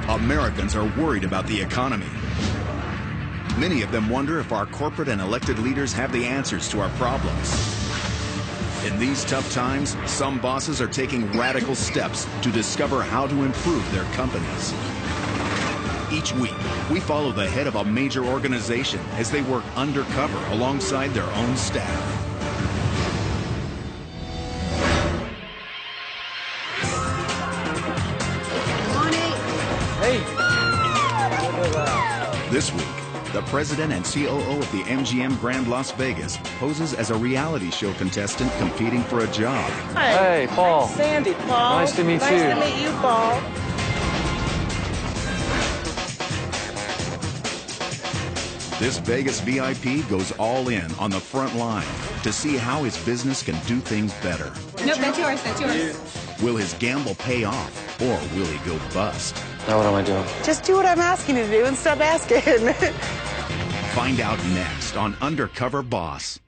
Americans are worried about the economy. Many of them wonder if our corporate and elected leaders have the answers to our problems. In these tough times, some bosses are taking radical steps to discover how to improve their companies. Each week, we follow the head of a major organization as they work undercover alongside their own staff. This week, the president and COO of the MGM Grand Las Vegas poses as a reality show contestant competing for a job. Hey, Paul. Sandy, Paul. Nice to meet you. Nice to meet you, Paul. This Vegas VIP goes all in on the front line to see how his business can do things better. Nope, that's yours, that's yours. Will his gamble pay off, or will he go bust? Now what am I doing? Just do what I'm asking you to do and stop asking. Find out next on Undercover Boss.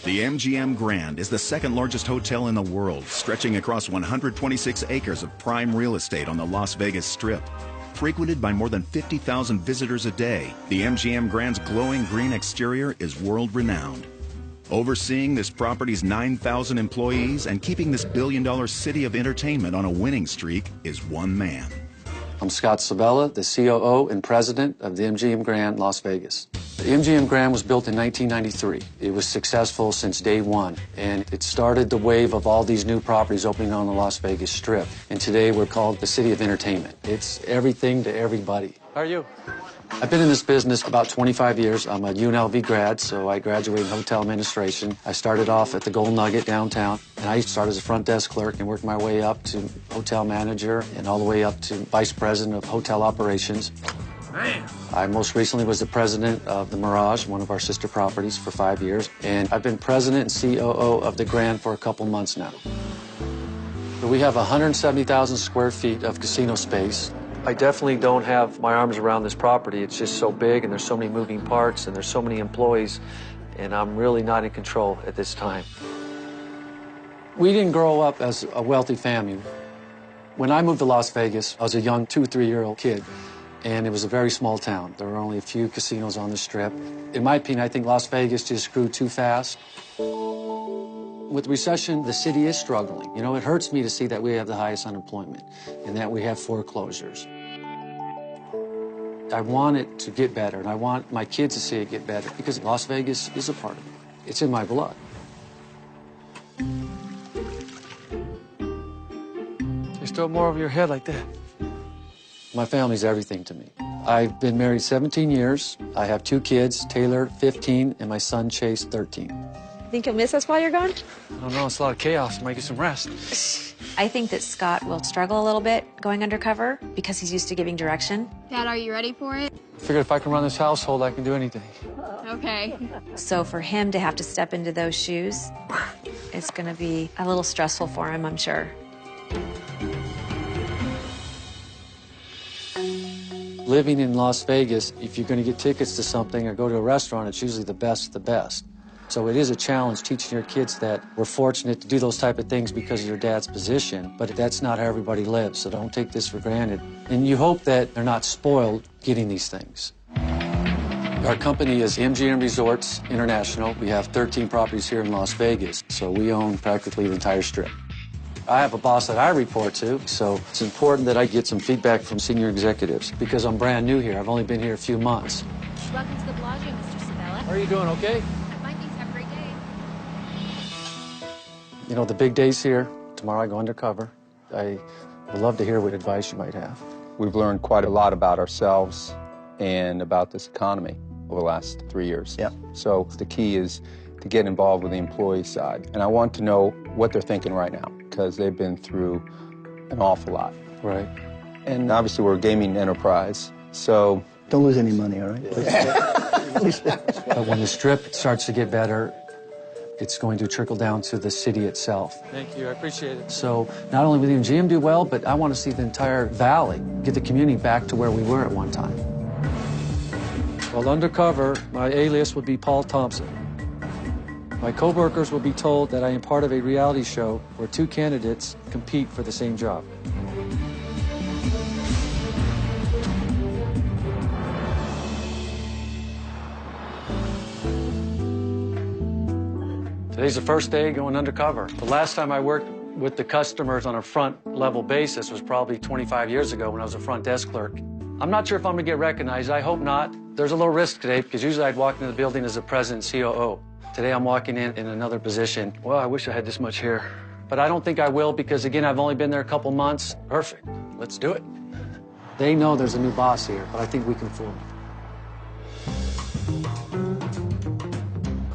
The MGM Grand is the second largest hotel in the world, stretching across 126 acres of prime real estate on the Las Vegas Strip. Frequented by more than 50,000 visitors a day, the MGM Grand's glowing green exterior is world-renowned. Overseeing this property's 9,000 employees and keeping this billion-dollar city of entertainment on a winning streak is one man. I'm Scott Sabella, the COO and president of the MGM Grand Las Vegas. The MGM Grand was built in 1993. It was successful since day one, and it started the wave of all these new properties opening on the Las Vegas Strip. And today we're called the City of Entertainment. It's everything to everybody. How are you? I've been in this business about 25 years. I'm a UNLV grad, so I graduated in hotel administration. I started off at the Gold Nugget downtown, and I started as a front desk clerk and worked my way up to hotel manager and all the way up to vice president of hotel operations. Man. I most recently was the president of the Mirage, one of our sister properties, for 5 years, and I've been president and COO of the Grand for a couple months now. We have 170,000 square feet of casino space. I definitely don't have my arms around this property. It's just so big, and there's so many moving parts, and there's so many employees, and I'm really not in control at this time. We didn't grow up as a wealthy family. When I moved to Las Vegas, I was a young 2- or 3-year-old kid, and it was a very small town. There were only a few casinos on the Strip. In my opinion, I think Las Vegas just grew too fast. With recession, the city is struggling. You know, it hurts me to see that we have the highest unemployment and that we have foreclosures. I want it to get better, and I want my kids to see it get better, because Las Vegas is a part of it. It's in my blood. There's still more over your head like that. My family's everything to me. I've been married 17 years. I have 2 kids, Taylor, 15, and my son, Chase, 13. Think you'll miss us while you're gone? I don't know, it's a lot of chaos. Might get some rest. I think that Scott will struggle a little bit going undercover because he's used to giving direction. Dad, are you ready for it? I figured if I can run this household, I can do anything. Okay. So for him to have to step into those shoes, it's going to be a little stressful for him, I'm sure. Living in Las Vegas, if you're going to get tickets to something or go to a restaurant, it's usually the best of the best. So it is a challenge teaching your kids that we're fortunate to do those type of things because of your dad's position, but that's not how everybody lives, so don't take this for granted. And you hope that they're not spoiled getting these things. Our company is MGM Resorts International. We have 13 properties here in Las Vegas, so we own practically the entire Strip. I have a boss that I report to, so it's important that I get some feedback from senior executives because I'm brand new here. I've only been here a few months. Welcome to the Bellagio, Mr. Sabella. How are you doing, okay? Fine, thanks. Have a great day. You know, the big day's here. Tomorrow I go undercover. I would love to hear what advice you might have. We've learned quite a lot about ourselves and about this economy over the last 3 years. Yeah. So the key is to get involved with the employee side. And I want to know what they're thinking right now because they've been through an awful lot. Right. And obviously we're a gaming enterprise, so... Don't lose any money, all right? But when the Strip starts to get better, it's going to trickle down to the city itself. Thank you, I appreciate it. So not only will the MGM do well, but I want to see the entire valley, get the community back to where we were at one time. Well, undercover, my alias would be Paul Thompson. My coworkers will be told that I am part of a reality show where two candidates compete for the same job. Today's the first day going undercover. The last time I worked with the customers on a front level basis was probably 25 years ago when I was a front desk clerk. I'm not sure if I'm gonna get recognized. I hope not. There's a little risk today because usually I'd walk into the building as the president and COO. Today I'm walking in another position. Well, I wish I had this much hair. But I don't think I will because, again, I've only been there a couple months. Perfect. Let's do it. They know there's a new boss here, but I think we can fool them.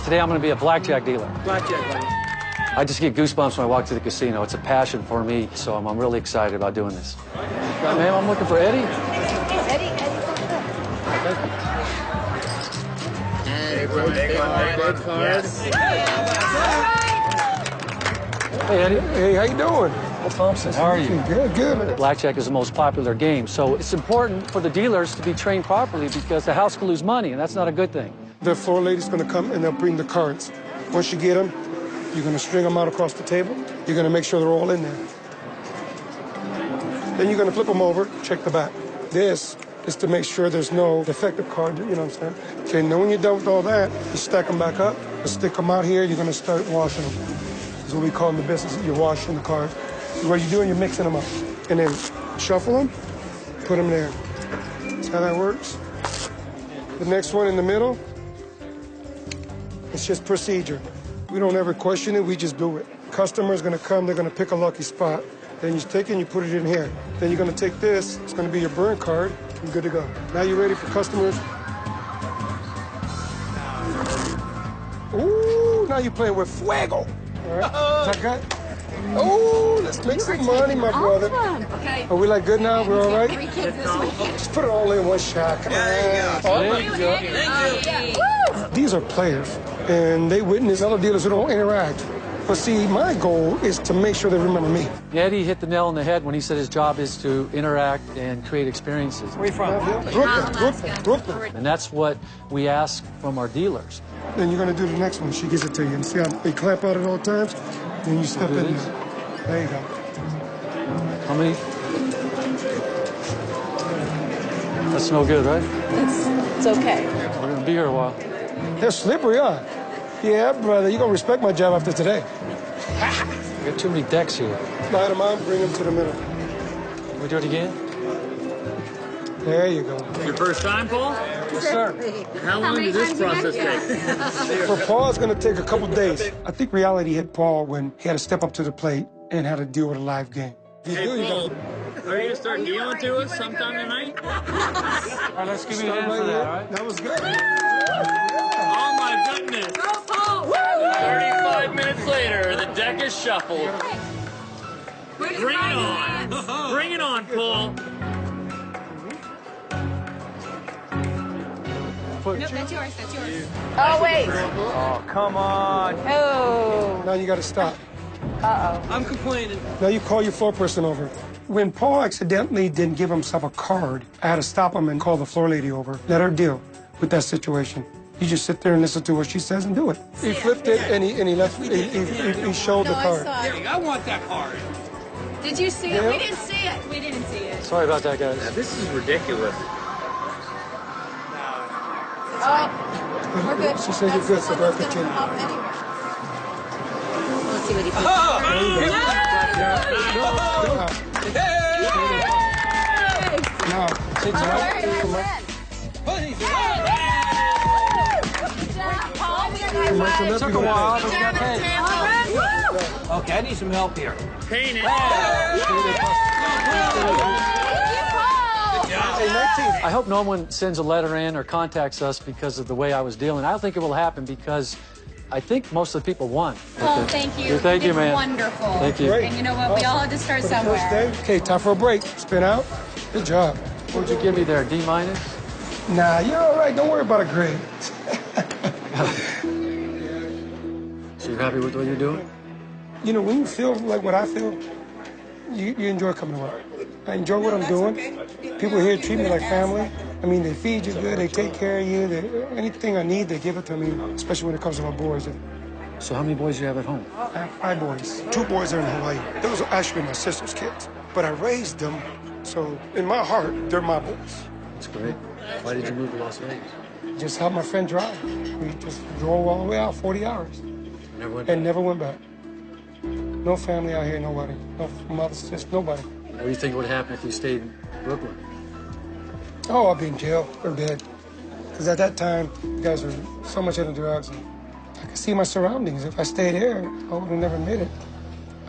Today I'm going to be a blackjack dealer. Blackjack. I just get goosebumps when I walk to the casino. It's a passion for me, so I'm really excited about doing this. Ma'am, I'm looking for Eddie. Eddie. Thank you. Yes. Hey, Eddie. Hey, how you doing? Well, Thompson, how are you? Good, good. Blackjack is the most popular game, so it's important for the dealers to be trained properly because the house can lose money, and that's not a good thing. The floor lady's gonna come and they'll bring the cards. Once you get them, you're gonna string them out across the table. You're gonna make sure they're all in there. Then you're gonna flip them over, check the back. This is to make sure there's no defective card, you know what I'm saying? Okay, now when you're done with all that, you stack them back up, you stick them out here, you're gonna start washing them. This is what we call in the business, you're washing the cards. What you're doing, you're mixing them up. And then shuffle them, put them there. That's how that works. The next one in the middle, it's just procedure. We don't ever question it, we just do it. Customer's gonna come, they're gonna pick a lucky spot. Then you take it and you put it in here. Then you're gonna take this, it's gonna be your burn card, and good to go. Now you ready for customers? Ooh, now you're playing with fuego. All right, is that good? Oh, let's make some money, my brother. Okay. Are we like good now? We're all right? 3 kids this week. Let's put it all in one shot. Come on. There you go. Yeah. These are players, and they witness other dealers who don't interact. But see, my goal is to make sure they remember me. Eddie hit the nail on the head when he said his job is to interact and create experiences. Where you from? Brooklyn. And that's what we ask from our dealers. Then you're gonna do the next one. She gives it to you. And see how they clap out at all times? Then you step in there. There you go. How many? That's no good, right? It's okay. We're gonna be here a while. They're slippery, huh? Yeah, brother, you're gonna respect my job after today. We got too many decks here. Slide them out, bring them to the middle. Can we do it again? There you go. Your first time, Paul? Yes, sir. How long did this process take? For Paul, it's gonna take a couple days. I think reality hit Paul when he had to step up to the plate and had to deal with a live game. Hey, Paul, are you gonna start dealing to us sometime tonight? All right, let's give you a hand for that, all right? That was good. Oh my goodness! 35 minutes later, the deck is shuffled. Bring it on! Bring it on, Paul! That's yours. Oh, wait. Oh, come on! Oh. Now you gotta stop. I'm complaining. Now you call your floor person over. When Paul accidentally didn't give himself a card, I had to stop him and call the floor lady over. Let her deal with that situation. You just sit there and listen to what she says and do it. He flipped it and he left. He showed the card. I want that card. Did you see it? We didn't see it. We didn't see it. Sorry about that, guys. This is ridiculous. Oh, we're good. She said you're good, so go continue. Let's see what he puts. Now, take it out. Come on. Took a while, but we got paid. Okay, I need some help here. Paint it. I hope no one sends a letter in or contacts us because of the way I was dealing. I don't think it will happen because I think most of the people won. Paul, thank you. Thank you, man. Wonderful. Thank you. And you know what? We all had to start For the first somewhere. day. Okay, time for a break. Spin out. Good job. What'd you give me there, D minus? Nah, you're all right. Don't worry about a grade. So you're happy with what you're doing? You know, when you feel like what I feel, you enjoy coming to work. I enjoy what I'm doing. People here treat me like family. I mean, they feed you good, they take care of you. Anything I need, they give it to me, especially when it comes to my boys. So how many boys do you have at home? I have 5 boys. 2 boys are in Hawaii. Those are actually my sister's kids. But I raised them, so in my heart, they're my boys. That's great. Why did you move to Las Vegas? Just helped my friend drive. We just drove all the way out, 40 hours. Never went back. No family out here, nobody. No mother, sister, nobody. What do you think would happen if you stayed in Brooklyn? Oh, I'd be in jail or dead. Because at that time, you guys were so much into drugs. And I could see my surroundings. If I stayed here, I would have never made it.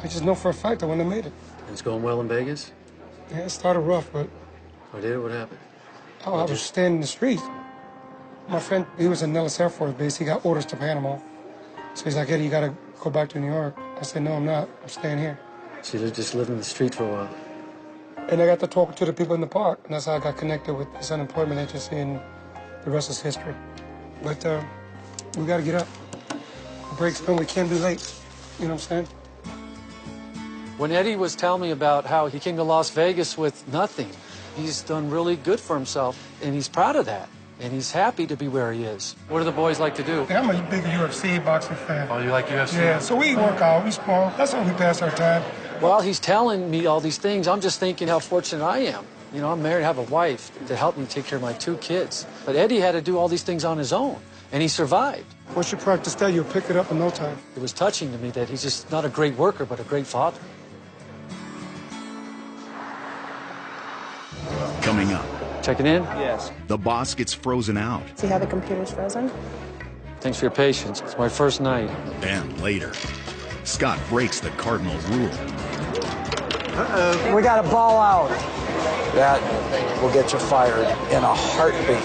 I just know for a fact I wouldn't have made it. It's going well in Vegas? Yeah, it started rough, but... Oh, did it? What happened? Oh, I was standing in the street. My friend, he was in Nellis Air Force Base. He got orders to Panama. So he's like, Eddie, you got to go back to New York. I said, no, I'm not. I'm staying here. So you just lived in the street for a while? And I got to talk to the people in the park, and that's how I got connected with this unemployment agency, and the rest is history. But we got to get up. The break's done. We can't be late. You know what I'm saying? When Eddie was telling me about how he came to Las Vegas with nothing, he's done really good for himself, and he's proud of that. And he's happy to be where he is. What do the boys like to do? Yeah, I'm a big UFC boxing fan. Oh, you like UFC? Yeah, so we work out, we small. That's how we pass our time. While he's telling me all these things, I'm just thinking how fortunate I am. You know, I'm married, I have a wife to help me take care of my 2 kids. But Eddie had to do all these things on his own, and he survived. Once you practice that, you'll pick it up in no time. It was touching to me that he's just not a great worker, but a great father. Coming up, Checking in? Yes. the boss gets frozen out. See how the computer's frozen? Thanks for your patience. It's my first night. And later, Scott breaks the cardinal rule. We got a ball out. That will get you fired in a heartbeat.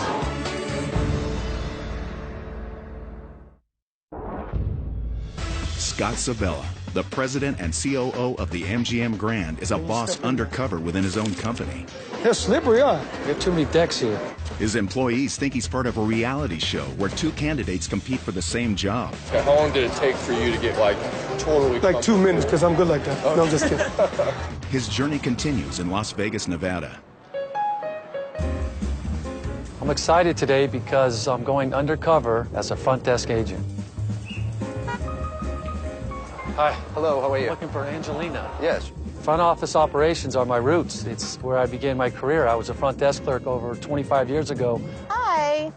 Scott Sabella, the president and COO of the MGM Grand, is a boss undercover within his own company. They're slippery, huh? We have too many decks here. His employees think he's part of a reality show where 2 candidates compete for the same job. How long did it take for you to get, like, totally... Like 2 minutes, because I'm good like that. No, I'm just kidding. His journey continues in Las Vegas, Nevada. I'm excited today because I'm going undercover as a front desk agent. Hi. Hello, how are I'm you? looking for Angelina. Yes. Front office operations are my roots. It's where I began my career. I was a front desk clerk over 25 years ago. Hi.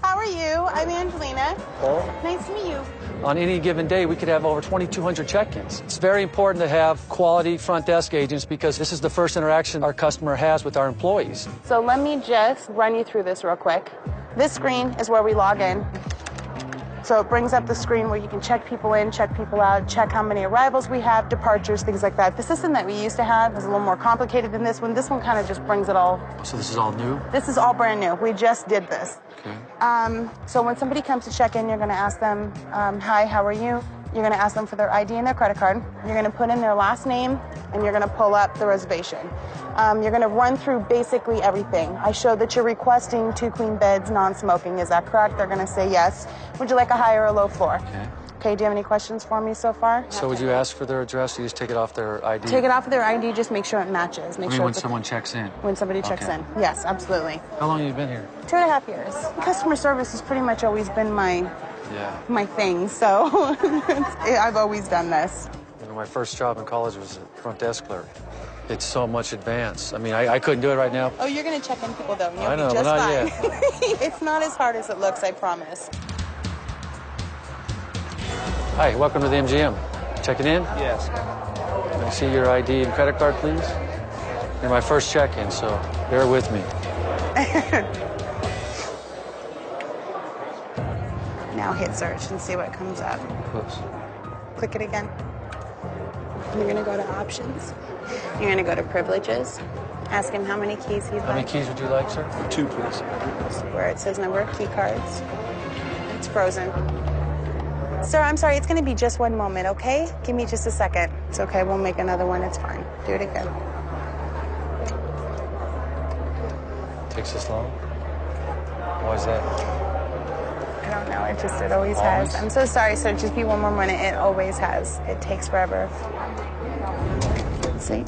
How are you? I'm Angelina. Paul? Nice to meet you. On any given day, we could have over 2,200 check-ins. It's very important to have quality front desk agents because this is the first interaction our customer has with our employees. So let me just run you through this real quick. This screen is where we log in. So it brings up the screen where you can check people in, check people out, check how many arrivals we have, departures, things like that. The system that we used to have is a little more complicated than this one. This one kind of just brings it all. So this is all new? This is all brand new. We just did this. Okay. So when somebody comes to check in, you're going to ask them, hi, how are you? You're going to ask them for their ID and their credit card. You're going to put in their last name, and you're going to pull up the reservation. You're going to run through basically everything. I showed that you're requesting 2 queen beds, non-smoking. Is that correct? They're going to say yes. Would you like a high or a low floor? Okay. Okay, do you have any questions for me so far? So would you ask for their address or you just take it off their ID? Take it off of their ID, just make sure it matches. Make sure when someone checks in? When somebody checks in. Yes, absolutely. How long have you been here? 2.5 years. Customer service has pretty much always been my thing, so I've always done this. You know, my first job in college was a front desk clerk. It's so much advanced. I mean, I couldn't do it right now. Oh, you're going to check in people, though, and you'll I know, be just but not fine. yet. It's not as hard as it looks, I promise. Hi, welcome to the MGM. Checking in? Yes. Can I see your ID and credit card, please? You're my first check-in, so bear with me. Now hit search and see what comes up. Close. Click it again. You're going to go to options. You're going to go to privileges. Ask him how many keys he'd like. How many keys would you like, sir? 2, please. Where it says number of key cards. It's frozen. Sir, I'm sorry, it's going to be just 1 moment, okay? Give me just a second. It's okay, we'll make another one, it's fine. Do it again. Takes this long? Why is that? I don't know, it always has. I'm so sorry, sir, just be 1 more minute. It always has. It takes forever. See?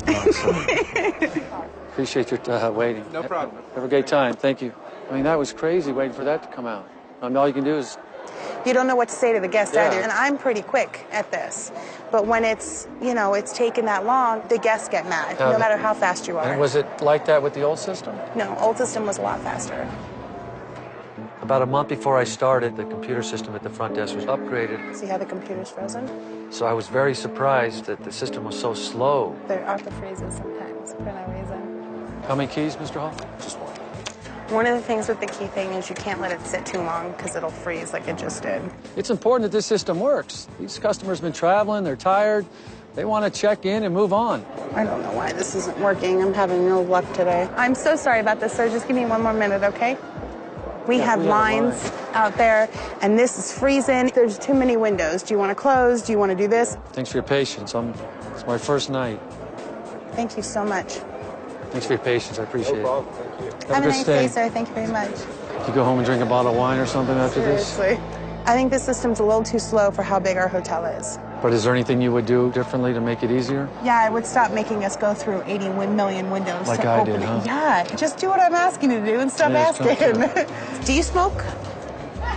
Appreciate your waiting. No problem. Have a great time, thank you. I mean, that was crazy waiting for that to come out. I mean, all you can do is You don't know what to say to the guest Yeah. either. And I'm pretty quick at this. But when it's, you know, it's taken that long, the guests get mad, no matter how fast you are. And was it like that with the old system? No, old system was a lot faster. About a month before I started, the computer system at the front desk was upgraded. See how the computer's frozen? So I was very surprised that the system was so slow. There are the freezes sometimes for no reason. How many keys, Mr. Hall? Just one. One of the things with the key thing is you can't let it sit too long because it'll freeze like it just did. It's important that this system works. These customers have been traveling, they're tired, they want to check in and move on. I don't know why this isn't working. I'm having no luck today. I'm so sorry about this, sir. Just give me one more minute, okay? We have lines out there, and this is freezing. There's too many windows. Do you want to close? Do you want to do this? Thanks for your patience. It's my first night. Thank you so much. Thanks for your patience. I appreciate No problem. Thank you. it. Have a good nice stay. day, sir. Thank you very much. You go home and drink a bottle of wine or something after this? Seriously. I think this system's a little too slow for how big our hotel is. But is there anything you would do differently to make it easier? Yeah, I would stop making us go through 80 million windows Like to I open did, it. huh? Yeah, just do what I'm asking you to do and stop Yeah, stop asking. Do you smoke?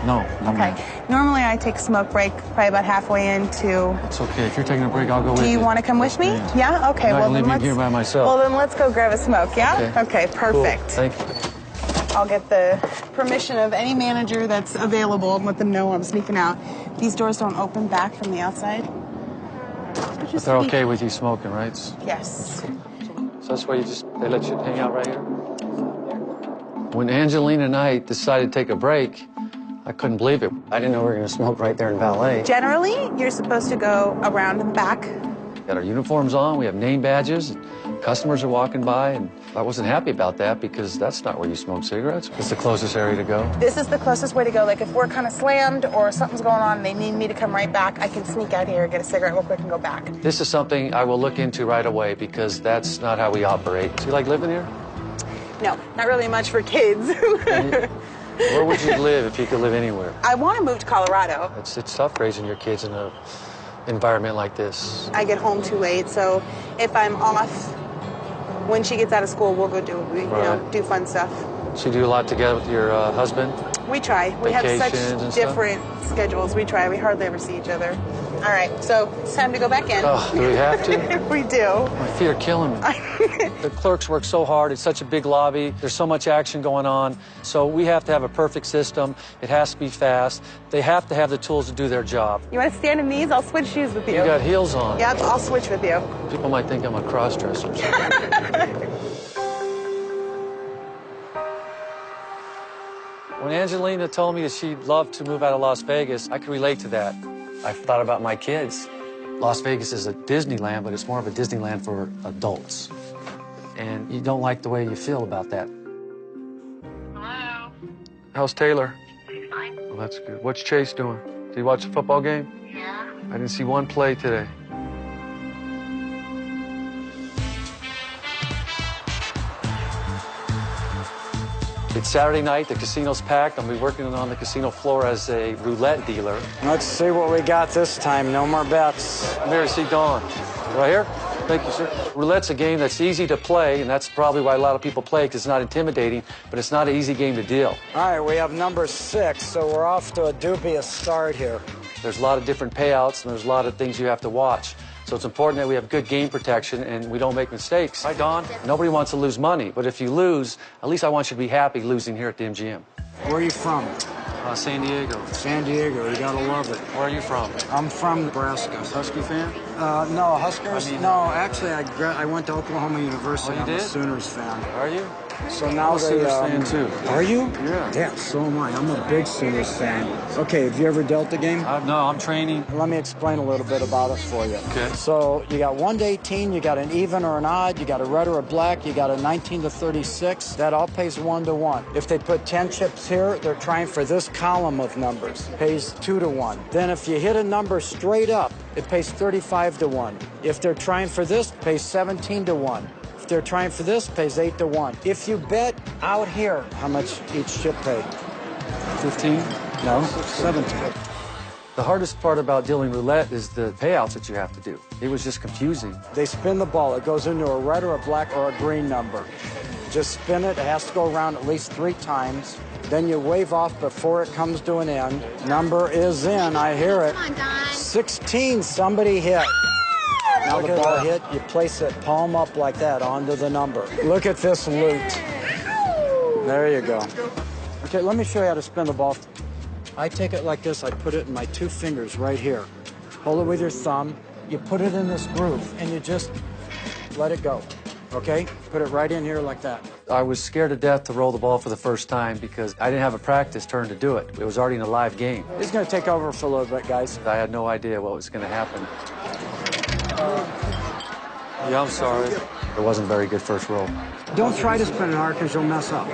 No. Okay. Normally I take a smoke break probably about halfway into. It's okay. If you're taking a break, I'll go with you. Do you want to come with me? Yeah? Okay. I'm not Well, gonna then leave let's. you here by myself. Well, then let's go grab a smoke. Yeah? Okay. Perfect. Cool. Thank you. I'll get the permission of any manager that's available and let them know I'm sneaking out. These doors don't open back from the outside. But they're okay with you smoking, right? So Yes. that's why they let you hang out right here? When Angelina and I decided to take a break, I couldn't believe it. I didn't know we were going to smoke right there in valet. Generally, you're supposed to go around in the back. We got our uniforms on, we have name badges, and customers are walking by, and I wasn't happy about that because that's not where you smoke cigarettes. It's the closest area to go. This is the closest way to go. Like, if we're kind of slammed or something's going on and they need me to come right back, I can sneak out here, get a cigarette real quick, and go back. This is something I will look into right away because that's not how we operate. Do you like living here? No, not really much for kids. Where would you live if you could live anywhere? I want to move to Colorado. It's tough raising your kids in an environment like this. I get home too late, so if I'm off, when she gets out of school, we'll go do fun stuff. So you do a lot together with your husband? We try. We have Vacations and such stuff? different schedules. We try. We hardly ever see each other. All right, so it's time to go back in. Oh, do we have to? We do. My feet are killing me. The clerks work so hard. It's such a big lobby. There's so much action going on. So we have to have a perfect system. It has to be fast. They have to have the tools to do their job. You want to stand in these? I'll switch shoes with you. You got heels on. Yep, I'll switch with you. People might think I'm a cross-dresser. When Angelina told me that she'd love to move out of Las Vegas, I could relate to that. I've thought about my kids. Las Vegas is a Disneyland, but it's more of a Disneyland for adults. And you don't like the way you feel about that. Hello. How's Taylor? He's fine. Well, that's good. What's Chase doing? Did he watch the football game? Yeah. I didn't see one play today. It's Saturday night, the casino's packed. I'll be working on the casino floor as a roulette dealer. Let's see what we got this time. No more bets. I'm here to see Dawn. Right here? Thank you, sir. Roulette's a game that's easy to play, and that's probably why a lot of people play, because it's not intimidating, but it's not an easy game to deal. All right, we have number 6, so we're off to a dubious start here. There's a lot of different payouts, and there's a lot of things you have to watch. So it's important that we have good game protection and we don't make mistakes. Hi, Don. Nobody wants to lose money, but if you lose, at least I want you to be happy losing here at the MGM. Where are you from? San Diego. San Diego, you gotta love it. Where are you from? I'm from Nebraska. Husky fan? No, Huskers? No, actually, I went to Oklahoma University. Oh, you I'm did? a Sooners fan. Are you? So now I'm a Sooners fan, too. Are you? Yeah. Yeah, so am I. I'm a big Sooners fan. Okay, have you ever dealt the game? No, I'm training. Let me explain a little bit about it for you. Okay. So you got 1 to 18, you got an even or an odd, you got a red or a black, you got a 19 to 36. That all pays 1 to 1. If they put 10 chips here, they're trying for this column of numbers. Pays 2 to 1. Then if you hit a number straight up, it pays 35 to 1. If they're trying for this, it pays 17 to 1. If they're trying for this, it pays 8 to 1. If you bet out here, how much each chip paid? 15? No, 17. The hardest part about dealing roulette is the payouts that you have to do. It was just confusing. They spin the ball. It goes into a red or a black or a green number. just spin it. It has to go around at least 3 times. Then you wave off before it comes to an end. Number is in. I hear it. Come on, Don. 16. Somebody hit. Now the ball hit, you place it palm up like that onto the number. Look at this loot. There you go. Okay, let me show you how to spin the ball. I take it like this. I put it in my 2 fingers right here. Hold it with your thumb. You put it in this groove, and you just let it go. Okay? Put it right in here like that. I was scared to death to roll the ball for the first time because I didn't have a practice turn to do it. It was already in a live game. It's going to take over for a little bit, guys. I had no idea what was going to happen. Yeah, I'm sorry. It wasn't a very good first roll. Don't try to spin it hard because you'll mess up.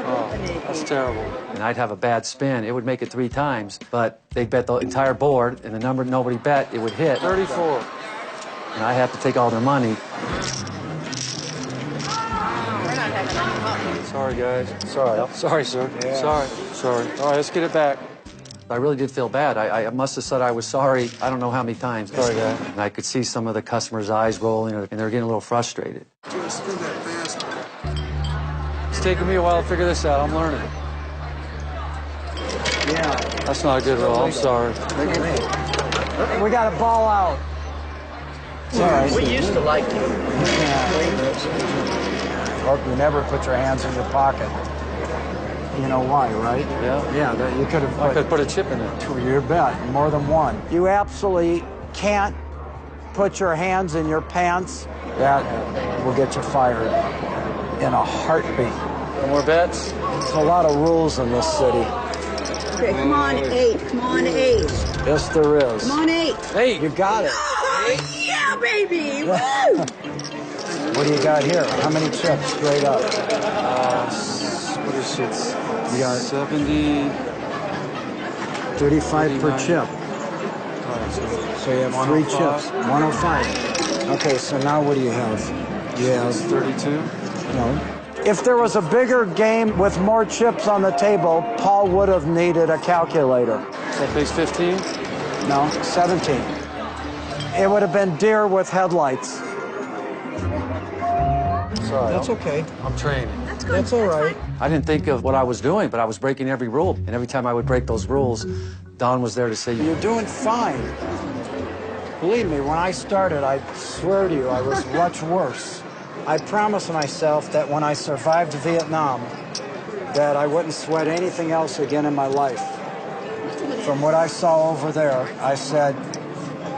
Oh, that's terrible. And I'd have a bad spin. It would make it 3 times, but they'd bet the entire board, and the number nobody bet, it would hit. 34. And I have to take all their money. Sorry, guys. Sorry. Sorry, sir. Yeah. Sorry. All right, let's get it back. I really did feel bad. I must have said I was sorry I don't know how many times. Sorry, guys. And I could see some of the customers' eyes rolling, and they're getting a little frustrated. Just spin that fast. It's taking me a while to figure this out. I'm learning. Yeah. That's not a good roll. I'm sorry. We got a ball out. It's all right. We used to like you. Hope you never put your hands in your pocket. You know why, right? Yeah. Yeah, you could have. I could put a chip in it. You bet, more than one. You absolutely can't put your hands in your pants. That will get you fired in a heartbeat. No more bets? There's a lot of rules in this city. Okay, come on, 8. Come on, 8. Yes, there is. Come on, 8. Hey, you got it. Yeah, baby. Woo! What do you got here? How many chips straight up? What is it? You got 70. 35 per 39. chip. So you have 3 chips. 105. Okay, so now what do you have? You have 32. No. If there was a bigger game with more chips on the table, Paul would have needed a calculator. That pays 15? No, 17. It would have been deer with headlights. Sorry. That's okay. I'm training. That's good. That's all right. I didn't think of what I was doing, but I was breaking every rule. And every time I would break those rules, Don was there to say, You're doing fine. Believe me, when I started, I swear to you, I was much worse. I promised myself that when I survived Vietnam, that I wouldn't sweat anything else again in my life. From what I saw over there, I said,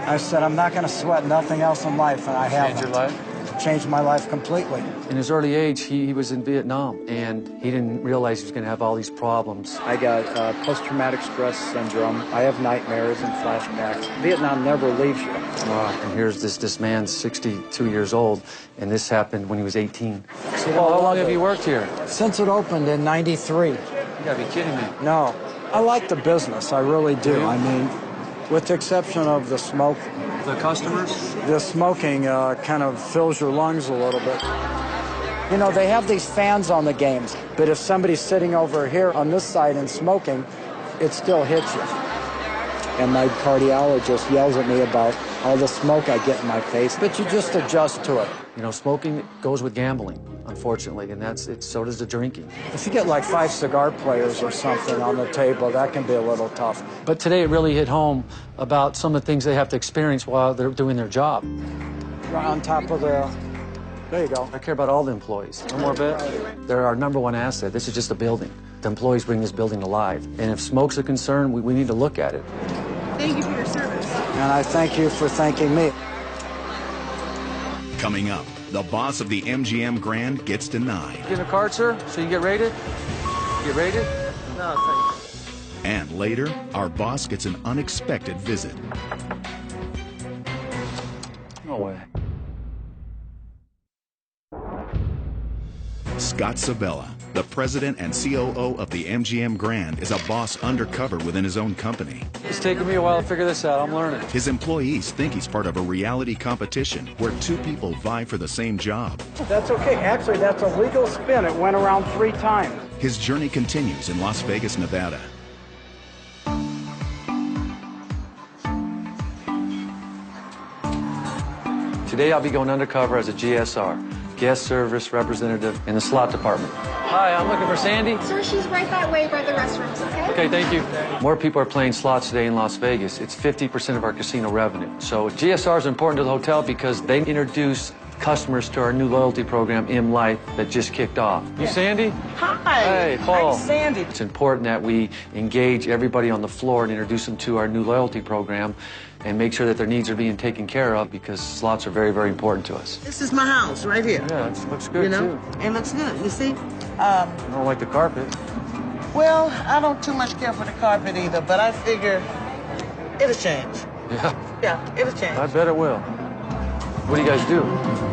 I'm not going to sweat nothing else in life, and I haven't. Change your life? Changed my life completely. In his early age, he was in Vietnam, and he didn't realize he was going to have all these problems. I got post-traumatic stress syndrome. I have nightmares and flashbacks. Vietnam never leaves you. And here's this man, 62 years old, and this happened when he was 18. See, Well, how long have you worked here? Since it opened in '93. You gotta be kidding me. No, I like the business. I really do. I mean, with the exception of the smoke. The customers? The smoking kind of fills your lungs a little bit. You know, they have these fans on the games, but if somebody's sitting over here on this side and smoking, it still hits you. And my cardiologist yells at me about all the smoke I get in my face, but you just adjust to it. You know, smoking goes with gambling, unfortunately, and so does the drinking. If you get like 5 cigar players or something on the table, that can be a little tough. But today it really hit home about some of the things they have to experience while they're doing their job. Right on top of the... There you go. I care about all the employees. No more bet? They're our #1 asset. This is just a building. The employees bring this building alive. And if smoke's a concern, we need to look at it. Thank you for your service. And I thank you for thanking me. Coming up, the boss of the MGM Grand gets denied. Get in a card, sir, so you get rated? Get rated? No, thanks. And later, our boss gets an unexpected visit. No way. Scott Sabella, the president and COO of the MGM Grand, is a boss undercover within his own company. It's taking me a while to figure this out. I'm learning. His employees think he's part of a reality competition where 2 people vie for the same job. That's okay. Actually, that's a legal spin. It went around 3 times. His journey continues in Las Vegas, Nevada. Today I'll be going undercover as a GSR. guest service representative in the slot department. Hi, I'm looking for Sandy. Sir, she's right that way by the restrooms, okay? Okay, thank you. More people are playing slots today in Las Vegas. It's 50% of our casino revenue. So GSR is important to the hotel because they introduce customers to our new loyalty program, M Life, that just kicked off. You Sandy? Hi. Hey, Paul. I'm Sandy. It's important that we engage everybody on the floor and introduce them to our new loyalty program and make sure that their needs are being taken care of because slots are very, very important to us. This is my house right here. Yeah, it looks good, you know? too. It looks good, you see? I don't like the carpet. Well, I don't too much care for the carpet either, but I figure it'll change. Yeah. Yeah, it'll change. I bet it will. What do you guys do?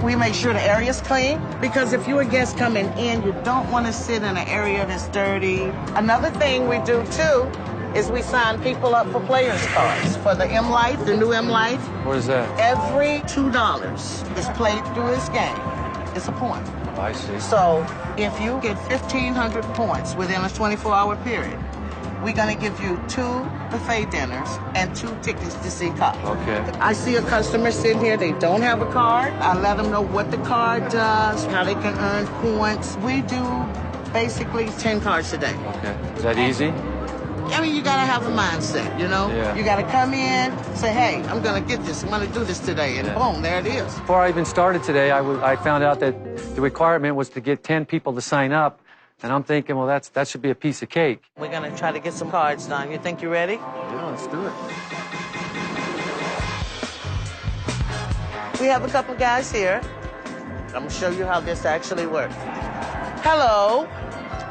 We make sure the area's clean because if you're a guest coming in, you don't want to sit in an area that's dirty. Another thing we do, too, is we sign people up for players cards for the M Life, the new M Life. What is that? Every $2 is played through this game. It's a point. I see. So if you get 1,500 points within a 24-hour period, we're going to give you 2 buffet dinners and 2 tickets to see Cop. Okay. I see a customer sitting here, they don't have a card. I let them know what the card does, how they can earn points. We do basically 10 cards a day. Okay. Is that easy? I mean, you got to have a mindset, you know? Yeah. You got to come in, say, hey, I'm going to get this. I'm going to do this today. And boom, there it is. Before I even started today, I found out that the requirement was to get 10 people to sign up. And I'm thinking, well, that should be a piece of cake. We're going to try to get some cards done. You think you're ready? Yeah, let's do it. We have a couple guys here. I'm going to show you how this actually works. Hello.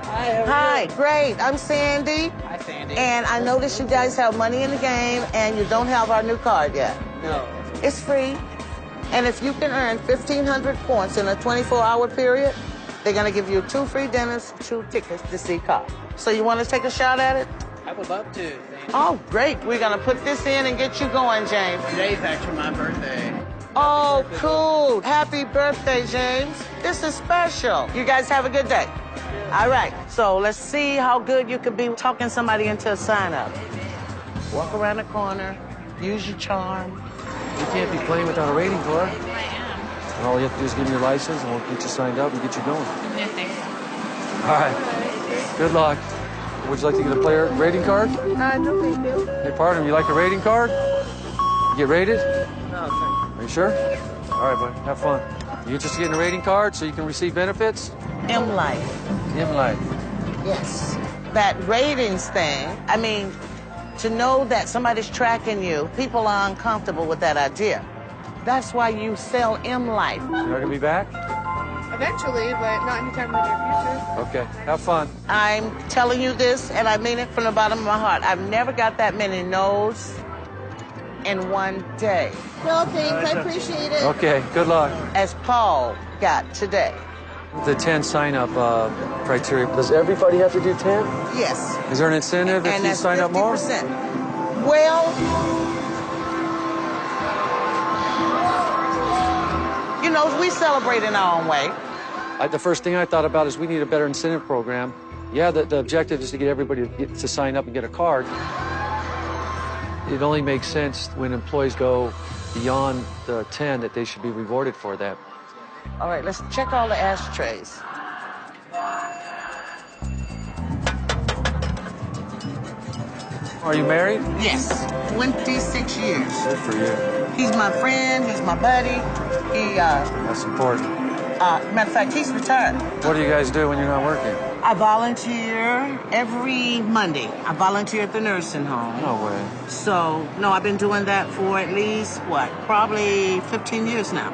Hi, great. I'm Sandy. Hi, Sandy. And I noticed you guys have money in the game and you don't have our new card yet. No. It's free. And if you can earn 1,500 points in a 24-hour period, they're going to give you 2 free dinners, 2 tickets to see Cop. So you want to take a shot at it? I would love to. Sandy. Oh, great. We're going to put this in and get you going, James. Today's actually my birthday. Oh, cool. Happy birthday, James. This is special. You guys have a good day. All right. So let's see how good you could be talking somebody into a sign-up. Walk around the corner. Use your charm. You can't be playing without a rating card. I am. And all you have to do is give me your license, and we'll get you signed up and get you going. No, thanks. All right. Good luck. Would you like to get a player rating card? No, thank you. Hey, partner, you like a rating card? You get rated? No, thanks. Are you sure? All right, buddy. Have fun. You interested in getting a rating card so you can receive benefits? M Life. M Life. Yes. That ratings thing, I mean, to know that somebody's tracking you, people are uncomfortable with that idea. That's why you sell M Life. You're not going to be back? Eventually, but not anytime in the near future. Okay. Have fun. I'm telling you this, and I mean it from the bottom of my heart. I've never got that many no's in one day. No, thanks. I appreciate it. Okay. Good luck. As Paul got today. The 10 sign-up criteria. Does everybody have to do 10? Yes. Is there an incentive if And you that's sign 50%. up more? Well, you know, we celebrate in our own way. The first thing I thought about is we need a better incentive program. Yeah, the objective is to get everybody to sign up and get a card. It only makes sense when employees go beyond the 10 that they should be rewarded for that. All right, let's check all the ashtrays. Are you married? Yes, 26 years. Good for you. He's my friend, he's my buddy. That's important. Matter of fact, he's retired. What do you guys do when you're not working? I volunteer every Monday. I volunteer at the nursing home. No way. So, no, I've been doing that for at least, probably 15 years now.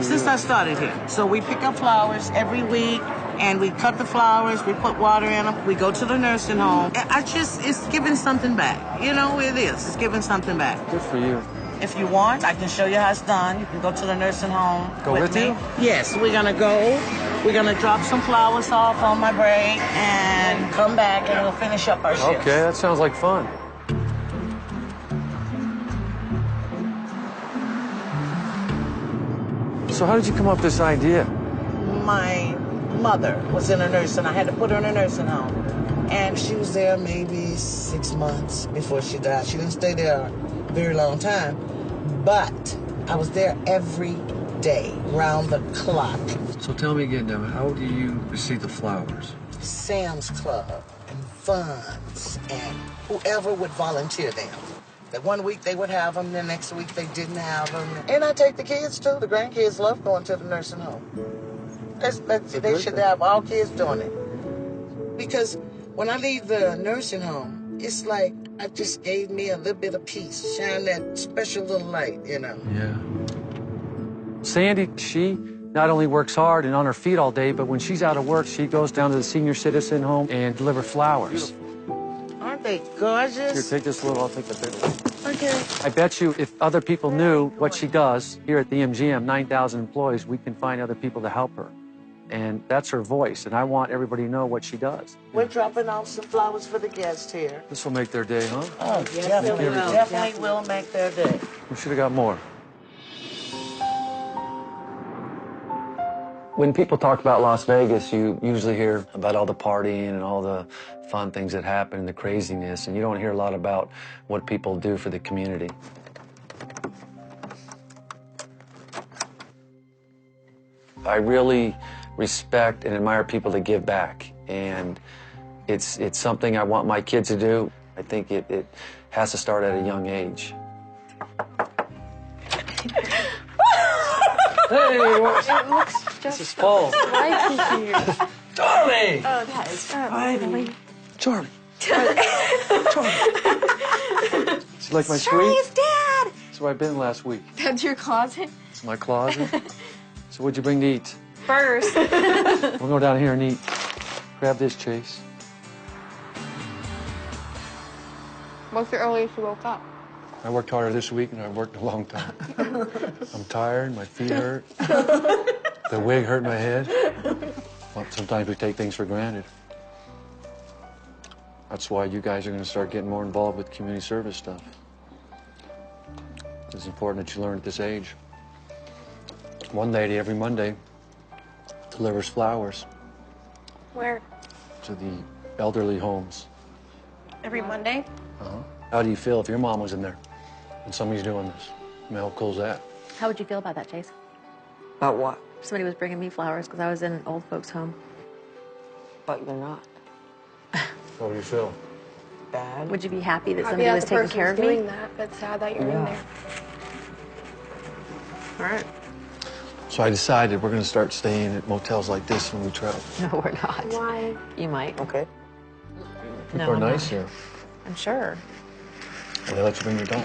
Since I started here. So we pick up flowers every week, and we cut the flowers, we put water in them, we go to the nursing home. It's giving something back. You know, it is. It's giving something back. Good for you. If you want, I can show you how it's done. You can go to the nursing home with me. you? Yes, we're gonna go. We're gonna drop some flowers off on my break and come back and we'll finish up our shift. Okay, that sounds like fun. So how did you come up with this idea? My mother was in a nursing. I had to put her in a nursing home. And she was there maybe 6 months before she died. She didn't stay there a very long time. But I was there every day, round the clock. So tell me again now, how do you receive the flowers? Sam's Club and funds and whoever would volunteer them. That one week they would have them, the next week they didn't have them. And I take the kids too. The grandkids love going to the nursing home. They should have all kids doing it. Because when I leave the nursing home, it's like I just gave me a little bit of peace, shine that special little light, you know. Yeah. Sandy, she not only works hard and on her feet all day, but when she's out of work, she goes down to the senior citizen home and deliver flowers. Aren't they gorgeous? Here, take this little, I'll take the big one. Okay. I bet you if other people knew what she does here at the MGM, 9,000 employees, we can find other people to help her. And that's her voice, and I want everybody to know what she does. We're dropping off some flowers for the guests here. This will make their day, huh? Oh, definitely will make their day. We should have got more. When people talk about Las Vegas, you usually hear about all the partying and all the fun things that happen and the craziness, and you don't hear a lot about what people do for the community. I really respect and admire people that give back, and it's something I want my kids to do. I think it has to start at a young age. Hey, It looks just this is Paul. right here. Charlie! Oh, that is really... Charlie. Charlie. You like my Charlie's suite? dad! That's where I've been last week. That's your closet? It's my closet. So what'd you bring to eat? First. We'll go down here and eat. Grab this, Chase. What's the earliest you woke up? I worked harder this week than I've worked in a long time. I'm tired, my feet hurt. The wig hurt my head. Well, sometimes we take things for granted. That's why you guys are going to start getting more involved with community service stuff. It's important that you learn at this age. One lady every Monday delivers flowers. Where? To the elderly homes. Every Monday? Uh-huh. How do you feel if your mom was in there and somebody's doing this? I mean, how cool is that? How would you feel about that, Chase? About what? Somebody was bringing me flowers because I was in an old folks' home. But you're not. How do you feel? Bad. Would you be happy that Happy somebody that was the taking person's care of doing me? that, but sad that you're in there. All right. So I decided we're going to start staying at motels like this when we travel. No, we're not. Why? You might. Okay. People No, are I'm nice not. here. I'm sure. And they let you bring your dog.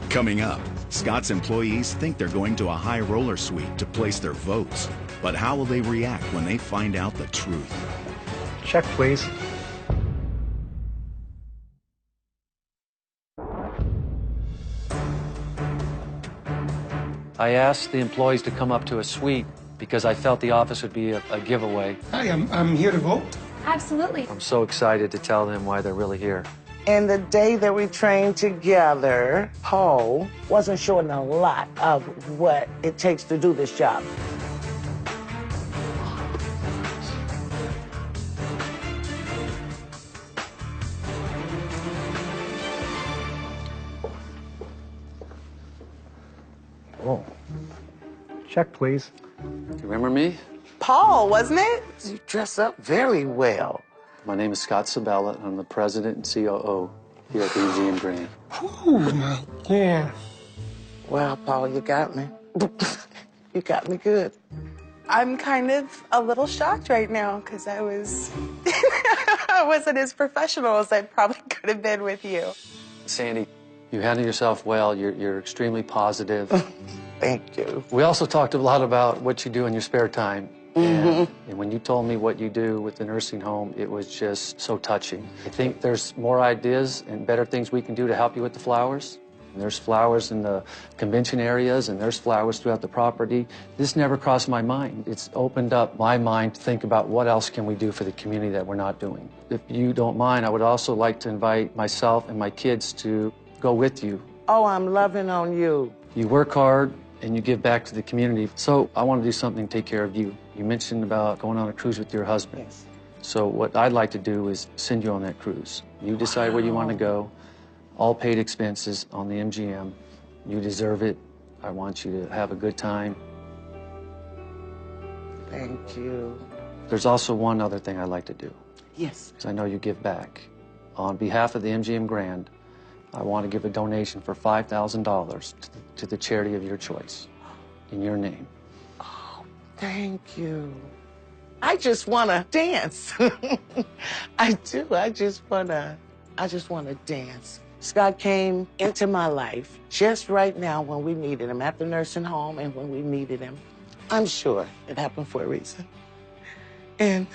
Coming up, Scott's employees think they're going to a high roller suite to place their votes. But how will they react when they find out the truth? Check, please. I asked the employees to come up to a suite because I felt the office would be a giveaway. Hi, I'm here to vote. Absolutely. I'm so excited to tell them why they're really here. And the day that we trained together, Paul wasn't showing a lot of what it takes to do this job. Oh. Check, please. You remember me? Paul, wasn't it? You dress up very well. My name is Scott Sabella, and I'm the president and COO here at the MGM Grand. Oh, my God. Wow, Paul, you got me. You got me good. I'm kind of a little shocked right now because I wasn't as professional as I probably could have been with you. Sandy, you handle yourself well. You're extremely positive. Thank you. We also talked a lot about what you do in your spare time. And when you told me what you do with the nursing home, it was just so touching. I think there's more ideas and better things we can do to help you with the flowers. And there's flowers in the convention areas, and there's flowers throughout the property. This never crossed my mind. It's opened up my mind to think about what else can we do for the community that we're not doing. If you don't mind, I would also like to invite myself and my kids to go with you. Oh, I'm loving on you. You work hard and you give back to the community. So I want to do something to take care of you. You mentioned about going on a cruise with your husband. Yes. So what I'd like to do is send you on that cruise. You decide where you want to go. All paid expenses on the MGM. You deserve it. I want you to have a good time. Thank you. There's also one other thing I'd like to do. Yes. 'Cause I know you give back. On behalf of the MGM Grand, I want to give a donation for $5,000 to the charity of your choice, in your name. Thank you. I just want to dance. I do. I just want to dance. Scott came into my life just right now when we needed him, at the nursing home and when we needed him. I'm sure it happened for a reason. And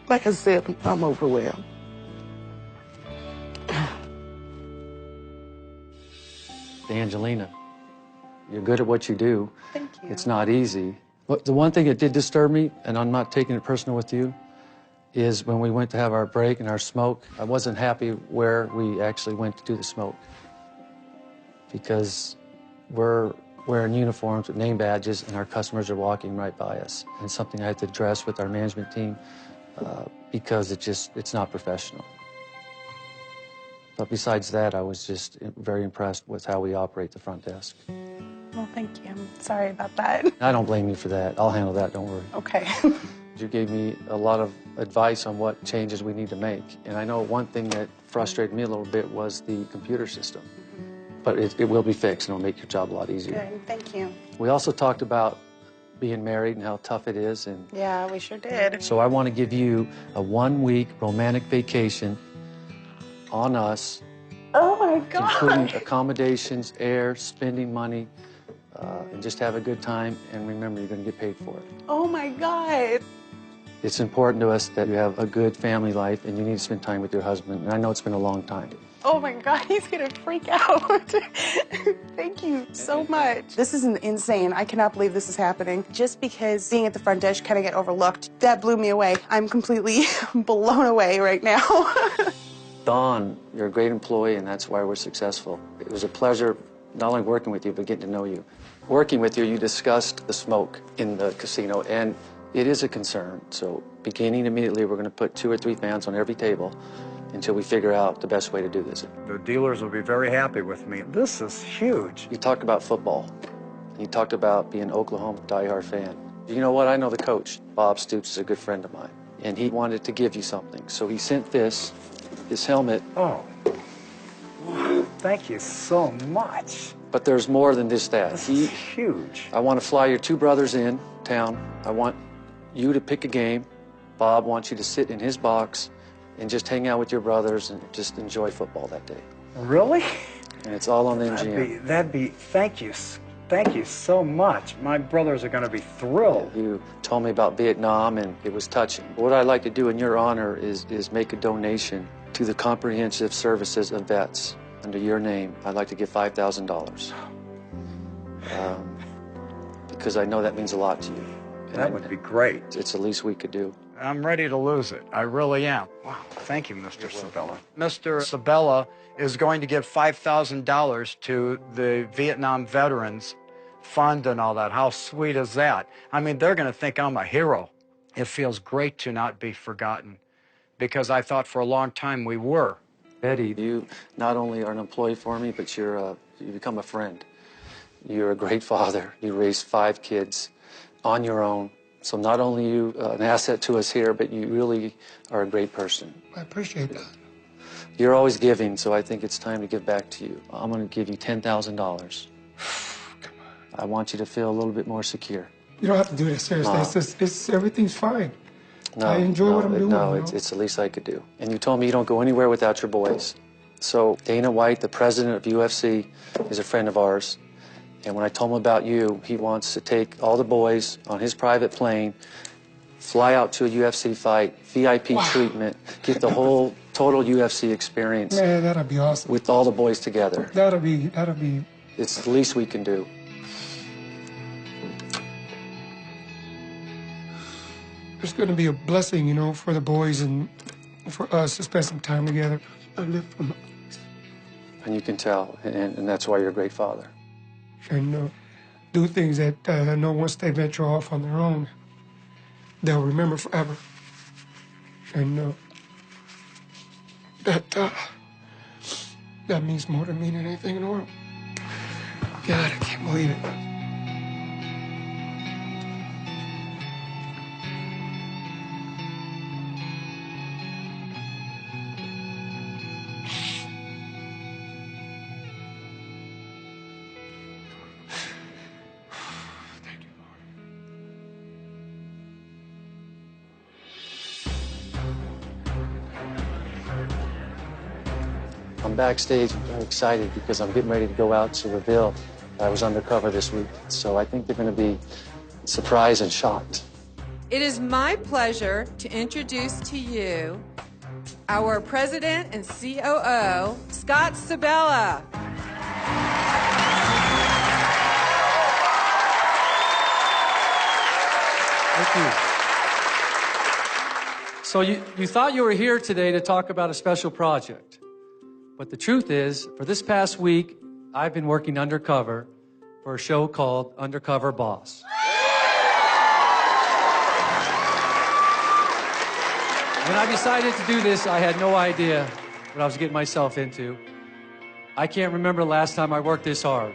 like I said, I'm overwhelmed. Angelina, you're good at what you do. Thank you. It's not easy. But the one thing that did disturb me, and I'm not taking it personal with you, is when we went to have our break and our smoke, I wasn't happy where we actually went to do the smoke. Because we're wearing uniforms with name badges and our customers are walking right by us. And it's something I had to address with our management team because it's not professional. But besides that, I was just very impressed with how we operate the front desk. Well, thank you. I'm sorry about that. I don't blame you for that. I'll handle that, don't worry. Okay. You gave me a lot of advice on what changes we need to make. And I know one thing that frustrated me a little bit was the computer system. But it will be fixed and it'll make your job a lot easier. Good. Thank you. We also talked about being married and how tough it is. And Yeah, we sure did. so I want to give you a 1-week romantic vacation on us. Oh my God. Including accommodations, air, spending money, and just have a good time. And remember, you're going to get paid for it. Oh my God. It's important to us that you have a good family life and you need to spend time with your husband. And I know it's been a long time. Oh my God, he's gonna freak out. Thank you so much. This is insane. I cannot believe this is happening. Just because being at the front desk kind of get overlooked, that blew me away. I'm completely blown away right now. Dawn, you're a great employee and that's why we're successful. It was a pleasure not only working with you, but getting to know you. Working with you, you discussed the smoke in the casino and it is a concern. So beginning immediately, we're gonna put 2 or 3 fans on every table until we figure out the best way to do this. The dealers will be very happy with me. This is huge. You talked about football. You talked about being an Oklahoma diehard fan. You know what? I know the coach. Bob Stoops is a good friend of mine. And he wanted to give you something. So he sent this helmet. Oh. Wow. Thank you so much. But there's more than just that. This is huge. I want to fly your 2 brothers in town. I want you to pick a game. Bob wants you to sit in his box and just hang out with your brothers and just enjoy football that day. Really? And it's all on the MGM. Thank you so much. My brothers are going to be thrilled. You told me about Vietnam and it was touching. What I'd like to do in your honor is make a donation to the comprehensive services of vets. Under your name, I'd like to give $5,000. Because I know that means a lot to you. That would be great. It's the least we could do. I'm ready to lose it. I really am. Wow. Thank you, Mr. Sabella. Mr. Sabella is going to give $5,000 to the Vietnam Veterans Fund and all that. How sweet is that? I mean, they're going to think I'm a hero. It feels great to not be forgotten because I thought for a long time we were. Eddie, you not only are an employee for me, but you become a friend. You're a great father. You raised 5 kids on your own. So not only are you an asset to us here, but you really are a great person. I appreciate that. You're always giving, so I think it's time to give back to you. I'm going to give you $10,000. I want you to feel a little bit more secure. You don't have to do this, seriously. No. Everything's fine. No, I enjoy what I'm doing. No, it's the least I could do. And you told me you don't go anywhere without your boys. So Dana White, the president of UFC, is a friend of ours. And when I told him about you, he wants to take all the boys on his private plane, fly out to a UFC fight, VIP treatment, get the whole total UFC experience. Man, that'd be awesome. With all the boys together. That'd be. It's the least we can do. It's going to be a blessing, you know, for the boys and for us to spend some time together. I live for my boys. And you can tell, and that's why you're a great father. And do things that I know once they venture off on their own, they'll remember forever. And that means more to me than anything in the world. God, I can't believe it. I'm backstage very excited because I'm getting ready to go out to reveal I was undercover this week. So I think they're going to be surprised and shocked. It is my pleasure to introduce to you our president and COO, Scott Sabella. Thank you. So you thought you were here today to talk about a special project. But the truth is, for this past week, I've been working undercover for a show called Undercover Boss. When I decided to do this, I had no idea what I was getting myself into. I can't remember the last time I worked this hard.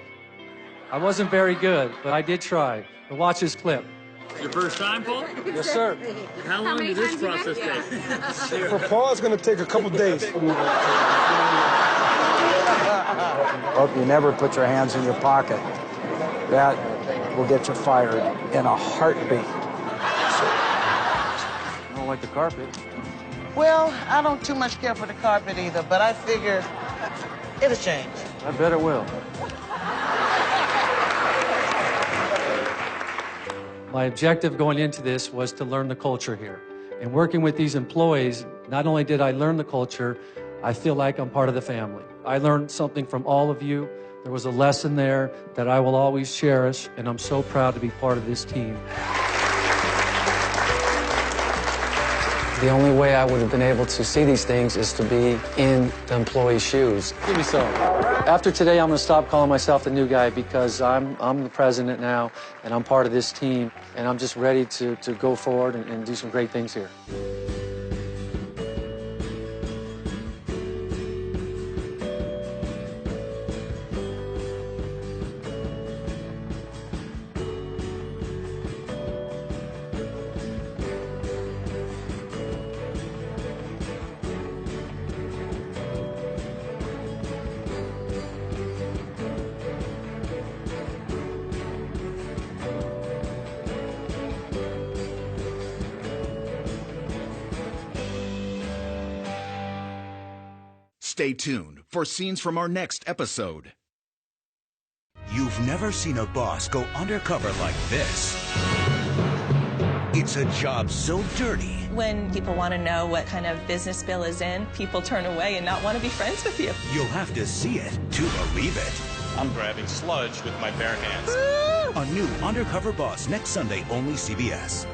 I wasn't very good, but I did try. But watch this clip. Your first time, Paul? Yes, sir. How long did this process take? For Paul, it's going to take a couple days. Hope you never put your hands in your pocket. That will get you fired in a heartbeat. I don't like the carpet. Well, I don't too much care for the carpet either, but I figure it'll change. I bet it will. My objective going into this was to learn the culture here. And working with these employees, not only did I learn the culture, I feel like I'm part of the family. I learned something from all of you. There was a lesson there that I will always cherish, and I'm so proud to be part of this team. The only way I would have been able to see these things is to be in the employee's shoes. Give me some. After today, I'm going to stop calling myself the new guy because I'm the president now, and I'm part of this team, and I'm just ready to go forward and do some great things here. Stay tuned for scenes from our next episode. You've never seen a boss go undercover like this. It's a job so dirty. When people want to know what kind of business Bill is in, people turn away and not want to be friends with you. You'll have to see it to believe it. I'm grabbing sludge with my bare hands. A new Undercover Boss next Sunday, only CBS.